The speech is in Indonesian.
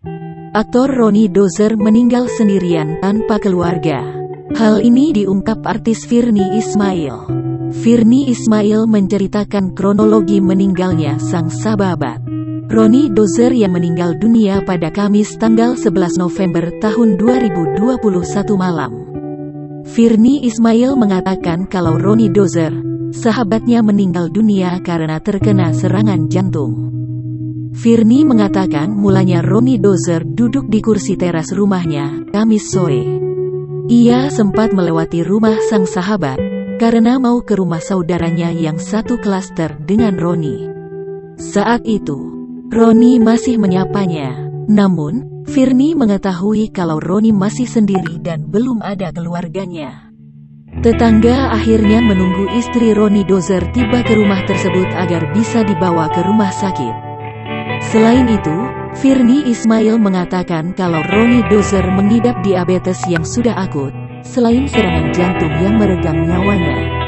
Aktor Ronnie Dozer meninggal sendirian tanpa keluarga. Hal ini diungkap artis Virnie Ismail. Virnie Ismail menceritakan kronologi meninggalnya sang sahabat Ronnie Dozer yang meninggal dunia pada Kamis tanggal 11 November tahun 2021 malam. Virnie Ismail mengatakan kalau Ronnie Dozer, sahabatnya, meninggal dunia karena terkena serangan jantung. Virnie mengatakan mulanya Ronnie Dozer duduk di kursi teras rumahnya Kamis sore. Ia sempat melewati rumah sang sahabat karena mau ke rumah saudaranya yang satu klaster dengan Ronnie. Saat itu, Ronnie masih menyapanya. Namun, Virnie mengetahui kalau Ronnie masih sendiri dan belum ada keluarganya. Tetangga akhirnya menunggu istri Ronnie Dozer tiba ke rumah tersebut agar bisa dibawa ke rumah sakit. Selain itu, Virnie Ismail mengatakan kalau Ronnie Dozer mengidap diabetes yang sudah akut, selain serangan jantung yang meregang nyawanya.